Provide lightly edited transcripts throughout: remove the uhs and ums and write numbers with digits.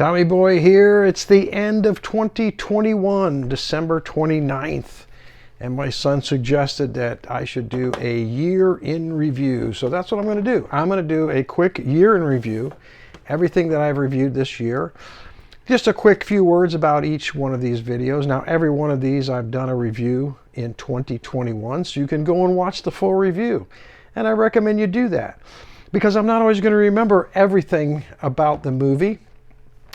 Tommy Boy here. It's the end of 2021, December 29th. And my son suggested that I should do a year in review. So that's what I'm going to do. I'm going to do a quick year in review. Everything that I've reviewed this year. Just a quick few words about each one of these videos. Now, every one of these I've done a review in 2021. So you can go and watch the full review. And I recommend you do that. Because I'm not always going to remember everything about the movie.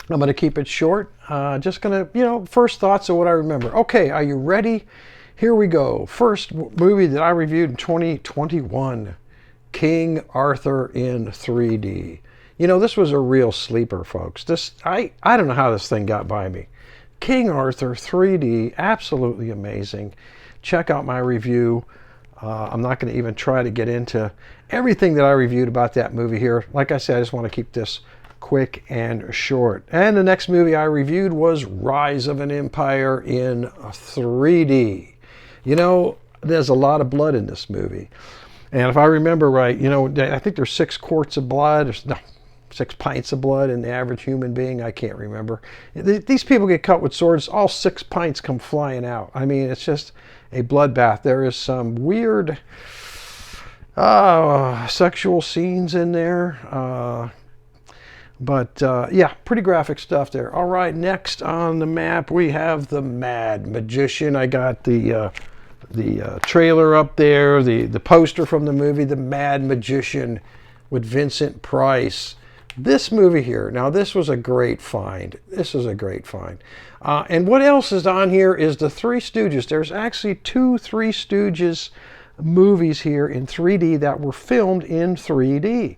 I'm going to keep it short. Just going to, first thoughts of what I remember. Okay, are you ready? Here we go. First movie that I reviewed in 2021, King Arthur in 3D. This was a real sleeper, folks. I don't know how this thing got by me. King Arthur 3D, absolutely amazing. Check out my review. I'm not going to even try to get into everything that I reviewed about that movie here. Like I said, I just want to keep this quick and short. And the next movie I reviewed was Rise of an Empire in 3D. There's a lot of blood in this movie. And if I remember right, I think there's 6 quarts of blood. No, 6 pints of blood in the average human being. I can't remember. These people get cut with swords. All 6 pints come flying out. I mean, it's just a bloodbath. There is some weird sexual scenes in there. But pretty graphic stuff there. All right, next on the map we have The Mad Magician. I got the trailer up there, the poster from the movie The Mad Magician with Vincent Price. This movie here, now this was a great find. This is a great find. And what else is on here is the Three Stooges. There's actually 2 Three Stooges movies here in 3D that were filmed in 3D.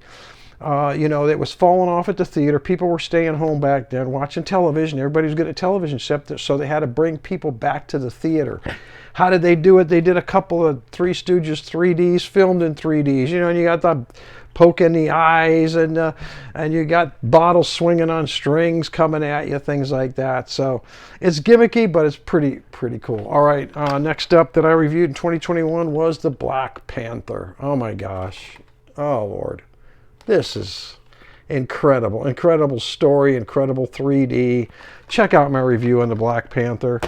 It was falling off at the theater. People were staying home back then watching television. Everybody was good at television, so they had to bring people back to the theater. How did they do it? They did a couple of Three Stooges 3Ds, filmed in 3Ds. And you got the poke in the eyes, and you got bottles swinging on strings coming at you, things like that. So it's gimmicky, but it's pretty cool. All right, next up that I reviewed in 2021 was the Black Panther. Oh my gosh. Oh Lord. This is incredible. Incredible story, incredible 3D. Check out my review on the Black Panther.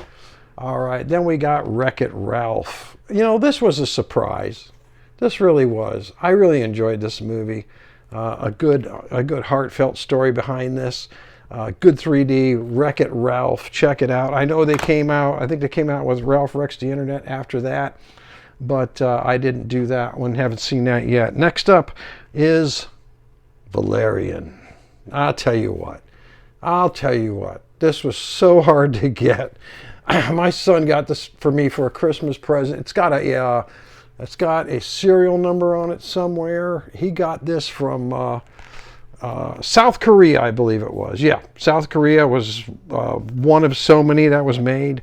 All right, then we got Wreck-It Ralph. This was a surprise. This really was. I really enjoyed this movie. A good heartfelt story behind this. Good 3D. Wreck-It Ralph. Check it out. I know they came out. I think they came out with Ralph Wrecks the Internet after that. But I didn't do that one. Haven't seen that yet. Next up is Valerian. I'll tell you what. This was so hard to get. My son got this for me for a Christmas present. It's got a serial number on it somewhere. He got this from South Korea, I believe it was. Yeah, South Korea was one of so many that was made.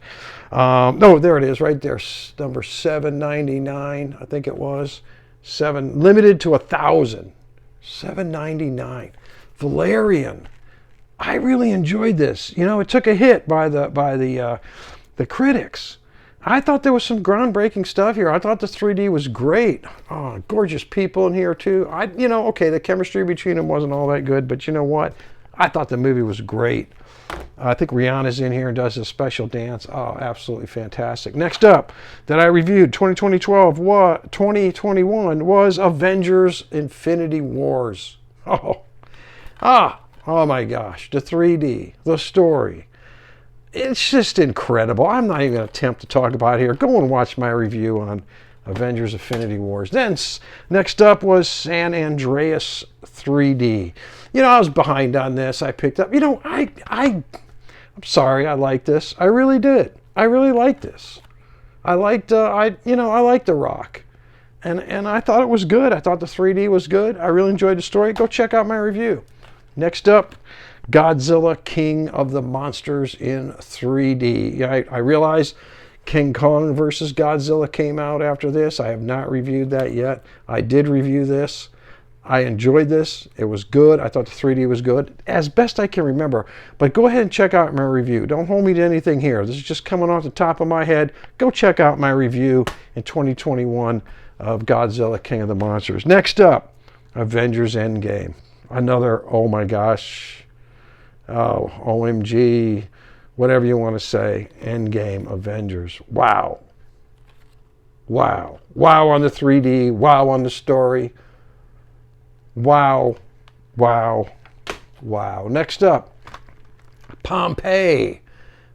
No, there it is, right there. Number 799, I think it was. Limited to 1,000. $7.99. Valerian. I really enjoyed this. It took a hit by the critics. I thought there was some groundbreaking stuff here. I thought the 3D was great. Oh, gorgeous people in here too. Okay, the chemistry between them wasn't all that good, but you know what? I thought the movie was great. I think Rihanna's in here and does a special dance. Oh, absolutely fantastic. Next up that I reviewed 2021 was Avengers Infinity Wars. Oh my gosh. The 3D, the story. It's just incredible. I'm not even going to attempt to talk about it here. Go and watch my review on Avengers Infinity Wars. Then next up was San Andreas 3D. I was behind on this. I picked up. I'm sorry. I liked this. I really did. I really liked this. I liked. I liked The Rock, and I thought it was good. I thought the 3D was good. I really enjoyed the story. Go check out my review. Next up, Godzilla, King of the Monsters in 3D. I realize King Kong versus Godzilla came out after this. I have not reviewed that yet. I did review this. I enjoyed this. It was good. I thought the 3D was good, as best I can remember. But go ahead and check out my review. Don't hold me to anything here. This is just coming off the top of my head. Go check out my review in 2021 of Godzilla, King of the Monsters. Next up, Avengers End Game. Another, oh my gosh, Oh, OMG, whatever you want to say. End Game, Avengers. Wow. Wow. Wow on the 3D. Wow on the story. Wow. Wow. Wow. Next up, Pompeii.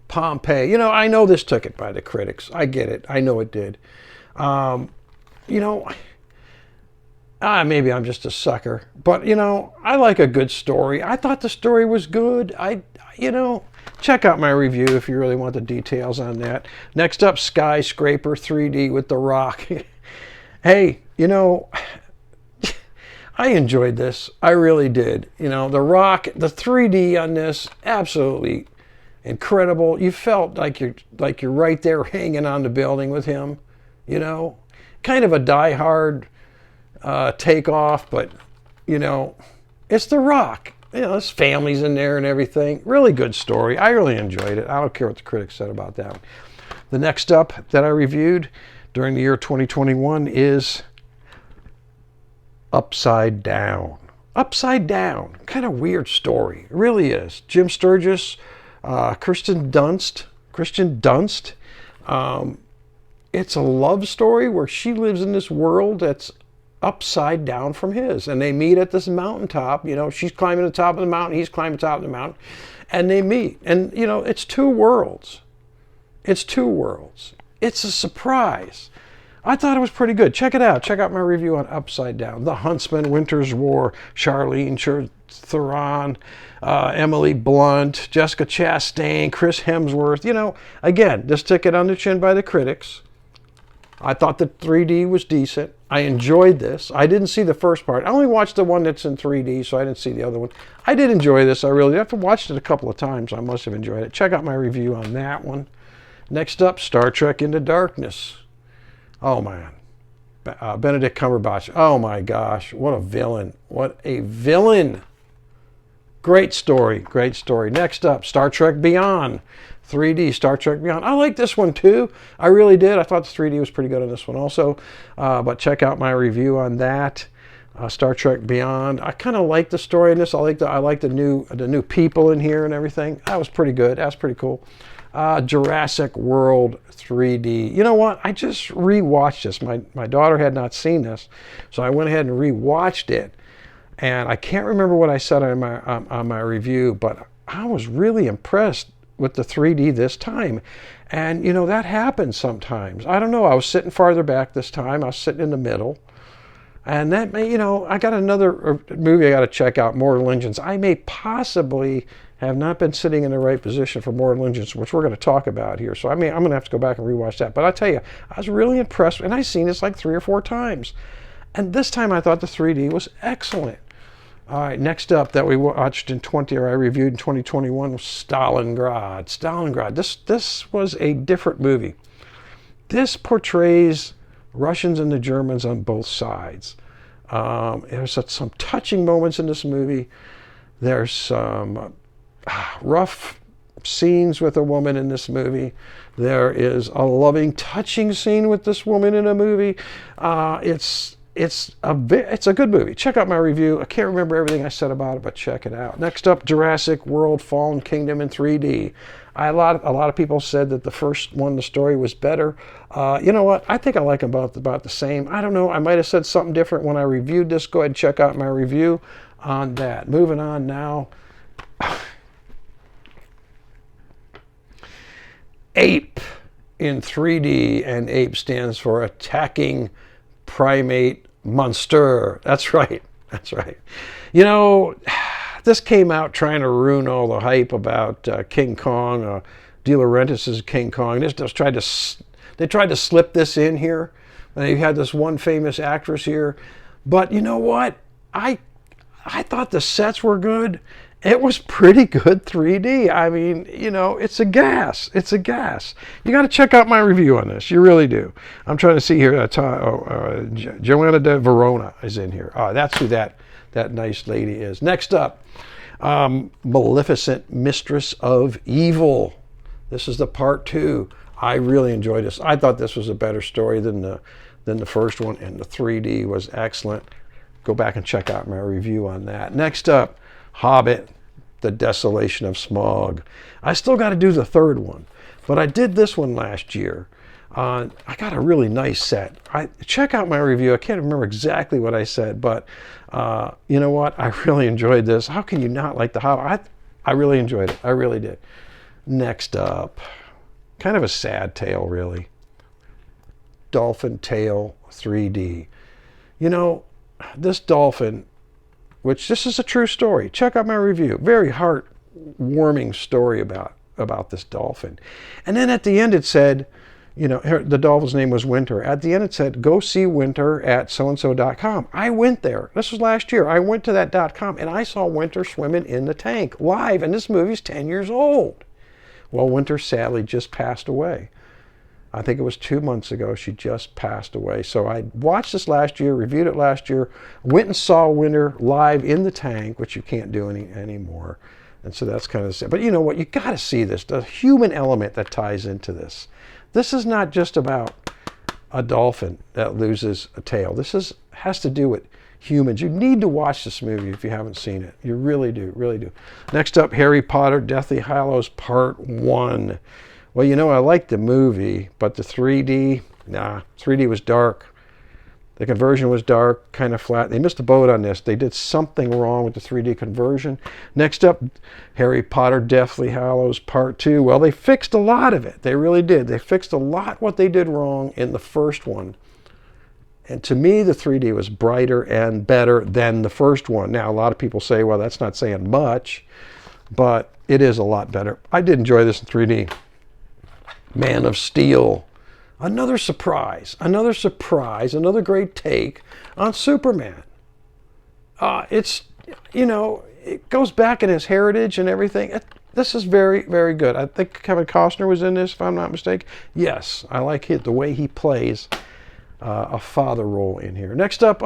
Pompeii. You know, I know this took it by the critics. I get it. I know it did. You know, maybe I'm just a sucker, but you know, I like a good story. I thought the story was good. You know, check out my review if you really want the details on that. Next up, Skyscraper 3D with The Rock. Hey, you know, I enjoyed this. I really did. You know, The Rock, the 3D on this, absolutely incredible. You felt like you're right there hanging on the building with him. You know, kind of a die-hard takeoff, but you know, it's The Rock. You know, his family's in there and everything. Really good story. I really enjoyed it. I don't care what the critics said about that one. The next up that I reviewed during the year 2021 is Upside Down. Upside Down. Kind of weird story. It really is. Jim Sturgis, Kirsten Dunst. It's a love story where she lives in this world that's upside down from his, and they meet at this mountaintop. You know, she's climbing the top of the mountain, he's climbing the top of the mountain, and they meet. And you know, it's two worlds. It's a surprise. I thought it was pretty good. Check it out. Check out my review on Upside Down. The Huntsman, Winter's War, Charlene Theron, Emily Blunt, Jessica Chastain, Chris Hemsworth. You know, again, this took it on the chin by the critics. I thought the 3D was decent. I enjoyed this. I didn't see the first part. I only watched the one that's in 3D, so I didn't see the other one. I did enjoy this. I really did. I've watched it a couple of times. I must have enjoyed it. Check out my review on that one. Next up, Star Trek Into Darkness. Oh, man. Benedict Cumberbatch. Oh, my gosh. What a villain. What a villain. Great story. Great story. Next up, Star Trek Beyond. 3D, Star Trek Beyond. I like this one too. I really did. I thought the 3D was pretty good on this one also. But check out my review on that. Star Trek Beyond. I kind of like the story in this. I like the new people in here and everything. That was pretty good. That's pretty cool. Jurassic World 3D. You know what? I just rewatched this. My daughter had not seen this, so I went ahead and rewatched it. And I can't remember what I said on my review, but I was really impressed with the 3D this time. And you know, that happens sometimes. I don't know, I was sitting farther back this time. I was sitting in the middle. And that may, you know, I got another movie I got to check out, Mortal Engines. I may possibly have not been sitting in the right position for Mortal Engines, which we're going to talk about here. So I'm going to have to go back and rewatch that. But I tell you, I was really impressed, and I've seen this like 3 or 4 times. And this time I thought the 3D was excellent. All right, next up that we watched I reviewed in 2021 was Stalingrad. Stalingrad. This was a different movie. This portrays Russians and the Germans on both sides. There's some touching moments in this movie. There's some rough scenes with a woman in this movie. There is a loving, touching scene with this woman in a movie. It's a good movie. Check out my review. I can't remember everything I said about it, but check it out. Next up, Jurassic World Fallen Kingdom in 3D. A lot of people said that the first one, the story was better. You know what? I think I like them about the same. I don't know. I might have said something different when I reviewed this. Go ahead and check out my review on that. Moving on now. Ape in 3D, and Ape stands for Attacking Primate Monster. That's right. You know, this came out trying to ruin all the hype about King Kong, De Laurentiis' King Kong. They tried to slip this in here. They had this one famous actress here. But you know what? I thought the sets were good. It was pretty good 3D. I mean, you know, it's a gas. You got to check out my review on this. You really do. I'm trying to see here. Joanna de Verona is in here. That's who that nice lady is. Next up, Maleficent, Mistress of Evil. This is the part 2. I really enjoyed this. I thought this was a better story than the first one, and the 3D was excellent. Go back and check out my review on that. Next up, Hobbit. The Desolation of Smog. I still got to do the third one, but I did this one last year. I got a really nice set. Check out my review. I can't remember exactly what I said, but you know what? I really enjoyed this. How can you not like the Hobbit? I really enjoyed it. I really did. Next up, kind of a sad tale, really. Dolphin Tale 3D. You know, this dolphin, which this is a true story. Check out my review. Very heartwarming story about this dolphin. And then at the end it said, you know, the dolphin's name was Winter. At the end it said, go see Winter at so-and-so.com. I went there. This was last year. I went to that .com and I saw Winter swimming in the tank live. And this movie's 10 years old. Well, Winter sadly just passed away. I think it was 2 months ago she just passed away. So I watched this last year, reviewed it last year, went and saw Winter live in the tank, which you can't do anymore. And so that's kind of sad. But you know what? You got to see this. The human element that ties into this. This is not just about a dolphin that loses a tail. This has to do with humans. You need to watch this movie if you haven't seen it. You really do, really do. Next up, Harry Potter, Deathly Hallows Part 1. Well, you know, I liked the movie, but the 3D, nah, 3D was dark. The conversion was dark, kind of flat. They missed the boat on this. They did something wrong with the 3D conversion. Next up, Harry Potter, Deathly Hallows Part 2. Well, they fixed a lot of it. They really did. They fixed a lot what they did wrong in the first one. And to me, the 3D was brighter and better than the first one. Now, a lot of people say, well, that's not saying much, but it is a lot better. I did enjoy this in 3D. Man of Steel. Another surprise, another great take on Superman. It's, you know, it goes back in his heritage and everything. This is very, very good. I think Kevin Costner was in this, if I'm not mistaken. Yes, I like the way he plays a father role in here. Next up,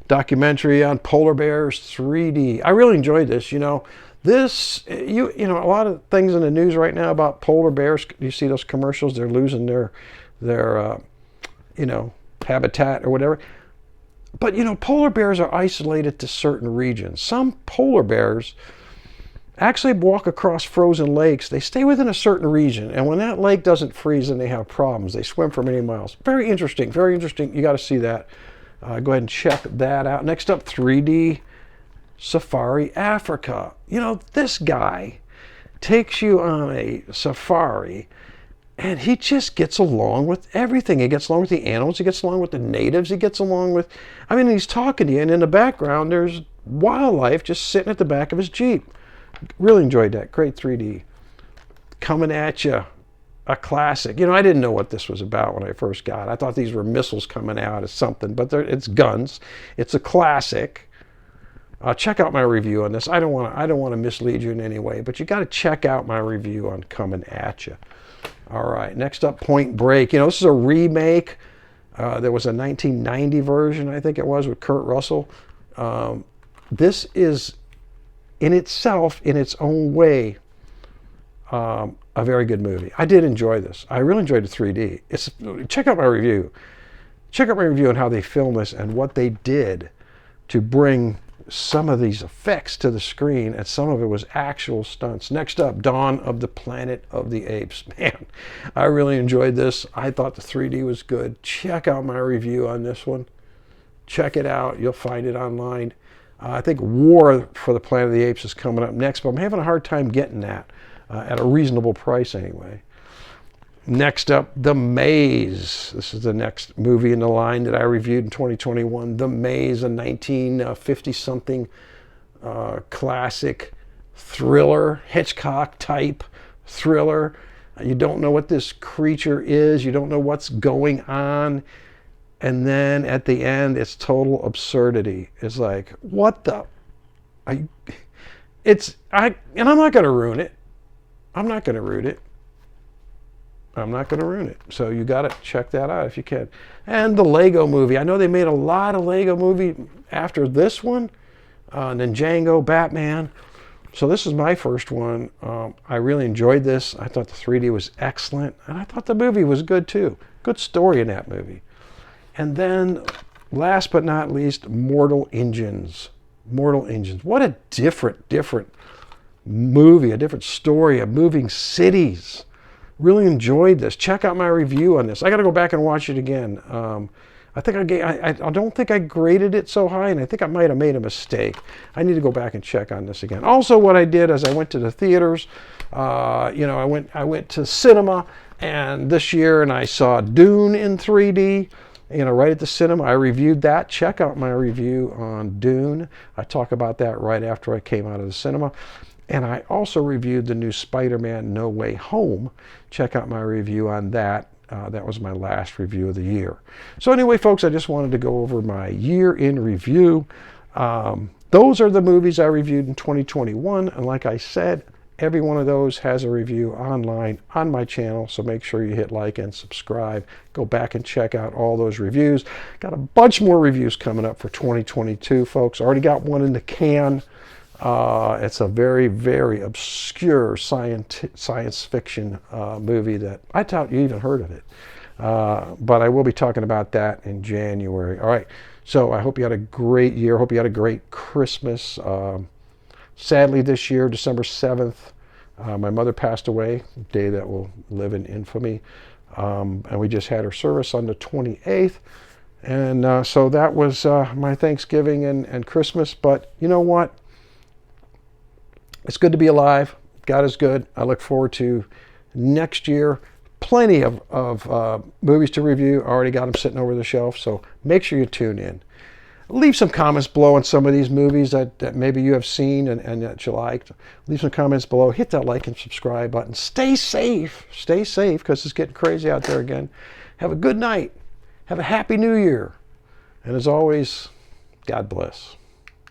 documentary on polar bears 3D. I really enjoyed this, you know. This, you know, a lot of things in the news right now about polar bears. You see those commercials, they're losing their you know, habitat or whatever. But, you know, polar bears are isolated to certain regions. Some polar bears actually walk across frozen lakes. They stay within a certain region. And when that lake doesn't freeze, then they have problems. They swim for many miles. Very interesting, very interesting. You got to see that. Go ahead and check that out. Next up, 3D Safari Africa. You know, this guy takes you on a safari and he just gets along with everything. He gets along with the animals. He gets along with the natives. He gets along with, I mean, he's talking to you, and in the background, there's wildlife just sitting at the back of his Jeep. Really enjoyed that. Great 3D. Coming at you, a classic. You know, I didn't know what this was about when I first got it. I thought these were missiles coming out of something, but it's guns. It's a classic. Check out my review on this. I don't want to mislead you in any way, but you got to check out my review on Coming At You. All right, next up, Point Break. You know, this is a remake. There was a 1990 version, I think it was, with Kurt Russell. This is, in itself, in its own way, a very good movie. I did enjoy this. I really enjoyed the 3D. Check out my review. Check out my review on how they filmed this and what they did to bring some of these effects to the screen, and some of it was actual stunts. Next up, Dawn of the Planet of the Apes. Man, I really enjoyed this. I thought the 3D was good. Check out my review on this one. Check it out. You'll find it online. I think War for the Planet of the Apes is coming up next, but I'm having a hard time getting that at a reasonable price anyway. Next up, The Maze. This is the next movie in the line that I reviewed in 2021. The Maze, a 1950-something classic thriller, Hitchcock-type thriller. You don't know what this creature is. You don't know what's going on. And then at the end, it's total absurdity. It's like, what the? And I'm not going to ruin it. I'm not going to ruin it. So you got to check that out if you can. And the Lego movie. I know they made a lot of Lego movie after this one. And then Django, Batman. So this is my first one. I really enjoyed this. I thought the 3D was excellent. And I thought the movie was good too. Good story in that movie. And then, last but not least, Mortal Engines. Mortal Engines. What a different movie, a different story of moving cities. Really enjoyed this. Check out my review on this. I got to go back and watch it again. I think I don't think I graded it so high, and I think I might have made a mistake. I need to go back and check on this again. Also, what I did is I went to the theaters. I went to cinema, and this year, and I saw Dune in 3D. Right at the cinema. I reviewed that. Check out my review on Dune. I talk about that right after I came out of the cinema. And I also reviewed the new Spider-Man No Way Home. Check out my review on that. That was my last review of the year. So anyway, folks, I just wanted to go over my year in review. Those are the movies I reviewed in 2021. And like I said, every one of those has a review online on my channel. So make sure you hit like and subscribe. Go back and check out all those reviews. Got a bunch more reviews coming up for 2022, folks. Already got one in the can. It's a very, very obscure science fiction movie that I doubt you even heard of it. But I will be talking about that in January. All right. So I hope you had a great year. Hope you had a great Christmas. Sadly, this year, December 7th, my mother passed away, a day that will live in infamy. And we just had her service on the 28th. And so that was my Thanksgiving and Christmas. But you know what? It's good to be alive. God is good. I look forward to next year. Plenty of movies to review. I already got them sitting over the shelf, so make sure you tune in. Leave some comments below on some of these movies that maybe you have seen and that you liked. Leave some comments below. Hit that like and subscribe button. Stay safe. Stay safe because it's getting crazy out there again. Have a good night. Have a happy new year. And as always, God bless.